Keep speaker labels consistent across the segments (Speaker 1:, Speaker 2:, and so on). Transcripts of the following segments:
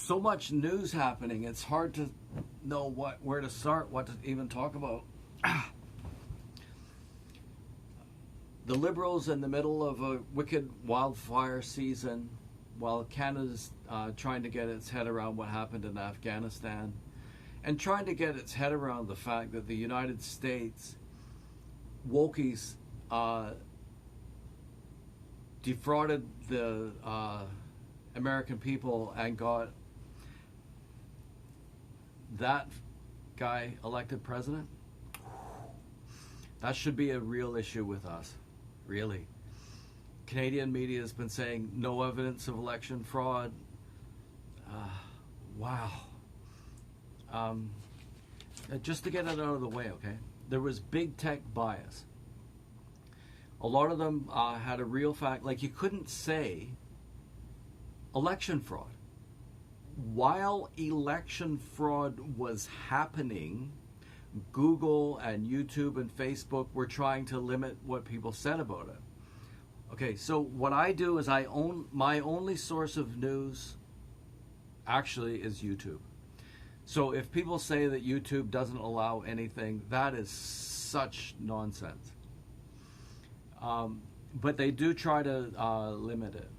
Speaker 1: so much news happening. It's hard to know where to start, what to even talk about. The Liberals in the middle of a wicked wildfire season, while Canada's trying to get its head around what happened in Afghanistan, and trying to get its head around the fact that the United States wokies defrauded the American people and got that guy elected president. That should be a real issue with us, really. Canadian media has been saying no evidence of election fraud. Wow. Just to get it out of the way, okay? There was big tech bias. A lot of them had a real fact, like you couldn't say election fraud. While election fraud was happening, Google and YouTube and Facebook were trying to limit what people said about it. Okay, so what I do is my only source of news actually is YouTube. So if people say that YouTube doesn't allow anything, that is such nonsense. But they do try to limit it.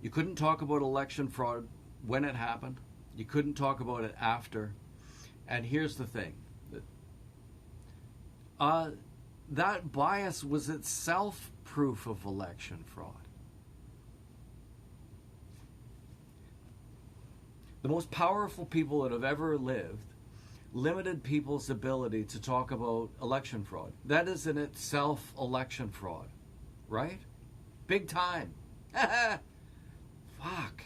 Speaker 1: You couldn't talk about election fraud when it happened. You couldn't talk about it after. And here's the thing. That bias was itself proof of election fraud. The most powerful people that have ever lived limited people's ability to talk about election fraud. That is in itself election fraud, right? Big time. Fuck.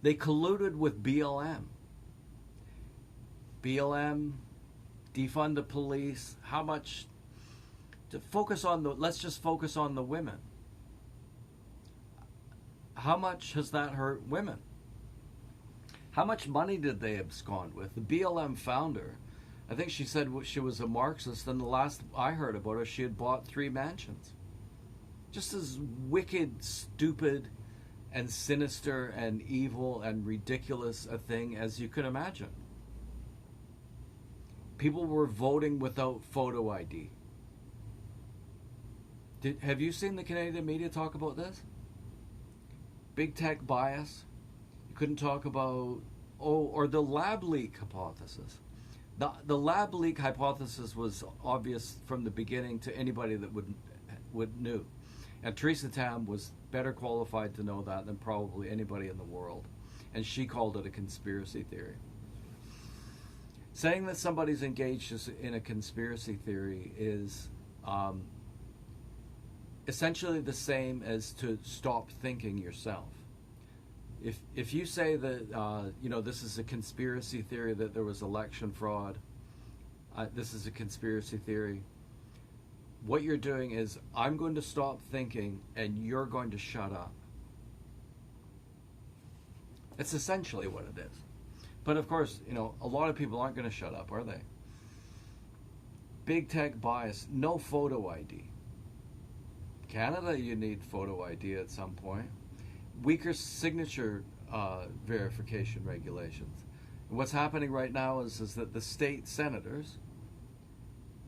Speaker 1: They colluded with BLM. BLM, defund the police. How much to focus on let's just focus on the women. How much has that hurt women? How much money did they abscond with? The BLM founder, I think she said she was a Marxist, and the last I heard about her, she had bought 3 mansions. Just as wicked, stupid, and sinister, and evil, and ridiculous a thing as you could imagine. People were voting without photo ID. Have you seen the Canadian media talk about this? Big tech bias. You couldn't talk about, or the lab leak hypothesis. The lab leak hypothesis was obvious from the beginning to anybody that would knew. And Theresa Tam was better qualified to know that than probably anybody in the world. And she called it a conspiracy theory. Saying that somebody's engaged in a conspiracy theory is essentially the same as to stop thinking yourself. If you say that this is a conspiracy theory that there was election fraud, this is a conspiracy theory, what you're doing is I'm going to stop thinking and you're going to shut up. That's essentially what it is. But of course, a lot of people aren't going to shut up, are they? Big tech bias, no photo ID. Canada, you need photo ID at some point. Weaker signature verification regulations. And what's happening right now is that the state senators,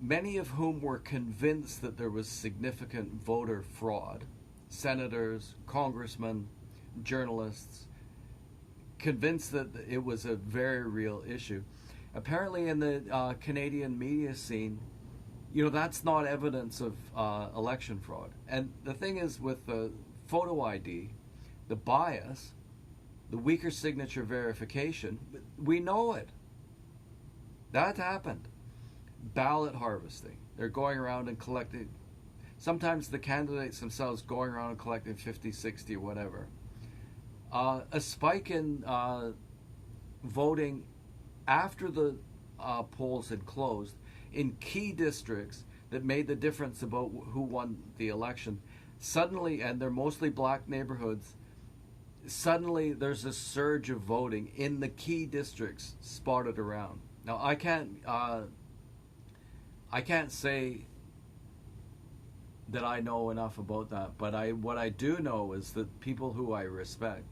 Speaker 1: many of whom were convinced that there was significant voter fraud, senators, congressmen, journalists, convinced that it was a very real issue. Apparently in the Canadian media scene, that's not evidence of election fraud. And the thing is with the photo ID, the bias, the weaker signature verification, we know it. That happened. Ballot harvesting. They're going around and collecting, sometimes the candidates themselves going around and collecting 50, 60, or whatever. A spike in voting after the polls had closed in key districts that made the difference about who won the election. Suddenly, and they're mostly black neighborhoods, suddenly there's a surge of voting in the key districts spotted around. Now, I can't say that I know enough about that, but what I do know is that people who I respect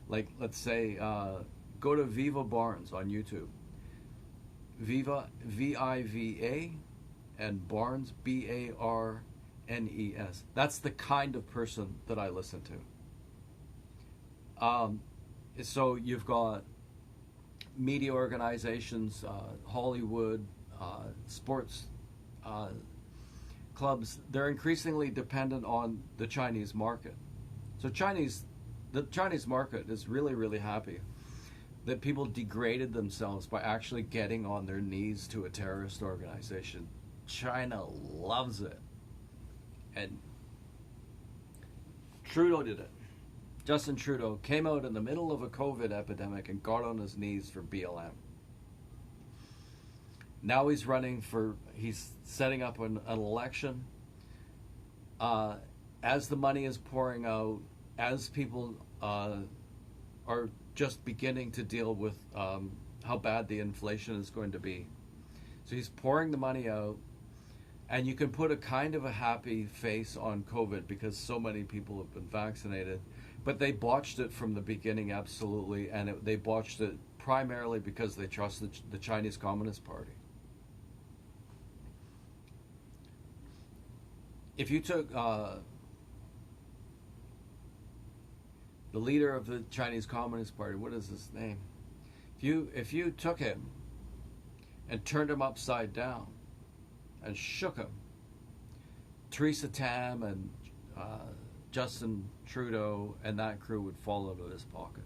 Speaker 1: Like, let's say, go to Viva Barnes on YouTube. Viva, Viva, and Barnes, Barnes. That's the kind of person that I listen to. So you've got media organizations, Hollywood, sports clubs. They're increasingly dependent on the Chinese market. So the Chinese market is really, really happy that people degraded themselves by actually getting on their knees to a terrorist organization. China loves it. And Trudeau did it. Justin Trudeau came out in the middle of a COVID epidemic and got on his knees for BLM. Now he's setting up an election. As the money is pouring out, as people are just beginning to deal with how bad the inflation is going to be. So he's pouring the money out, and you can put a kind of a happy face on COVID because so many people have been vaccinated, but they botched it from the beginning, absolutely, and they botched it primarily because they trust the Chinese Communist Party. If you took the leader of the Chinese Communist Party, what is his name? If you took him and turned him upside down and shook him, Theresa Tam and Justin Trudeau and that crew would fall out of his pocket.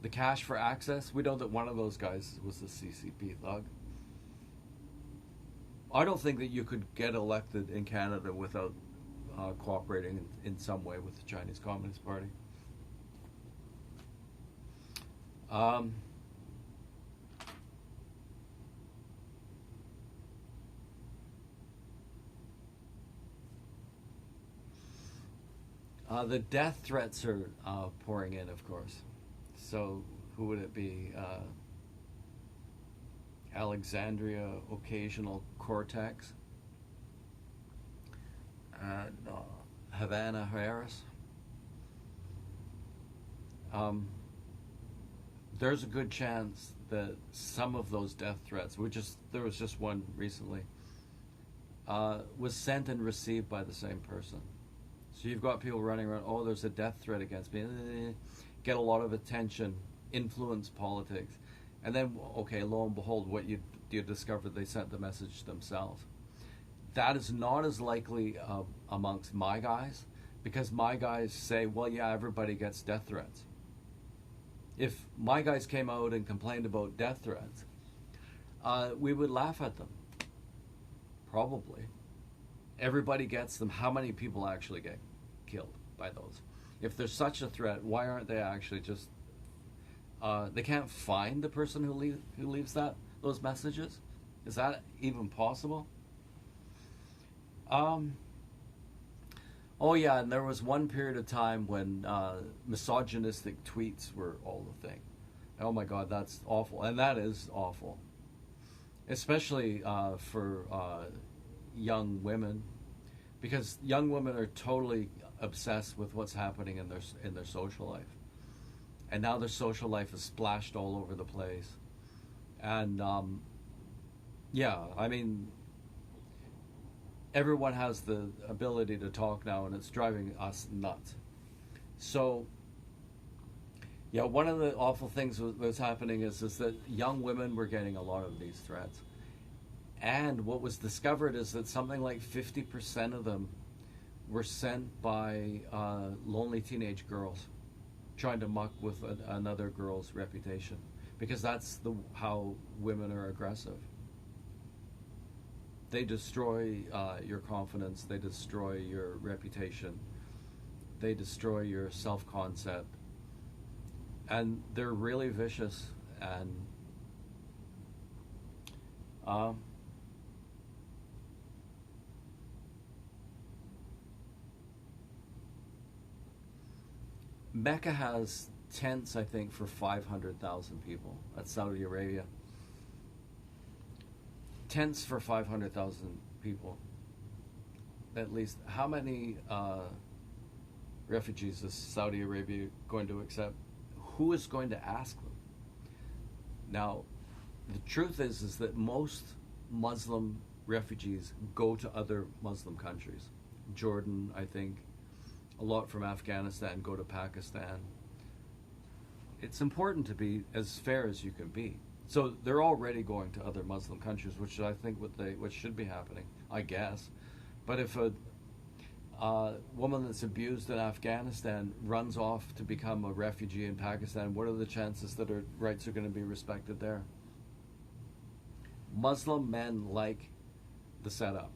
Speaker 1: The cash for access, we know that one of those guys was the CCP thug. I don't think that you could get elected in Canada without cooperating in some way with the Chinese Communist Party. The death threats are pouring in, of course. So who would it be? Alexandria Occasional Cortex, and Havana Harris. There's a good chance that some of those death threats, there was just one recently, was sent and received by the same person. So you've got people running around, oh, there's a death threat against me, get a lot of attention, influence politics. And then, okay, lo and behold, what you discover, they sent the message themselves. That is not as likely amongst my guys, because my guys say, well, yeah, everybody gets death threats. If my guys came out and complained about death threats, we would laugh at them. Probably. Everybody gets them. How many people actually get killed by those? If there's such a threat, why aren't they actually just... they can't find the person who leaves those messages? Is that even possible? Oh yeah, and there was one period of time when misogynistic tweets were all the thing. Oh my God, that's awful, and that is awful, especially for young women, because young women are totally obsessed with what's happening in their social life. And now their social life is splashed all over the place. And, yeah, I mean, everyone has the ability to talk now, and it's driving us nuts. So, yeah, one of the awful things that's happening is that young women were getting a lot of these threats. And what was discovered is that something like 50% of them were sent by lonely teenage girls trying to muck with another girl's reputation, because that's how women are aggressive. They destroy your confidence, they destroy your reputation, they destroy your self-concept, and they're really vicious. And Mecca has tents, I think, for 500,000 people. That's Saudi Arabia. Tents for 500,000 people. at least how many refugees is Saudi Arabia going to accept? Who is going to ask them? Now, the truth is that most Muslim refugees go to other Muslim countries. Jordan, I think, a lot from Afghanistan go to Pakistan. It's important to be as fair as you can be. So they're already going to other Muslim countries, which I think what should be happening, I guess. But if a woman that's abused in Afghanistan runs off to become a refugee in Pakistan, what are the chances that her rights are going to be respected there? Muslim men like the setup.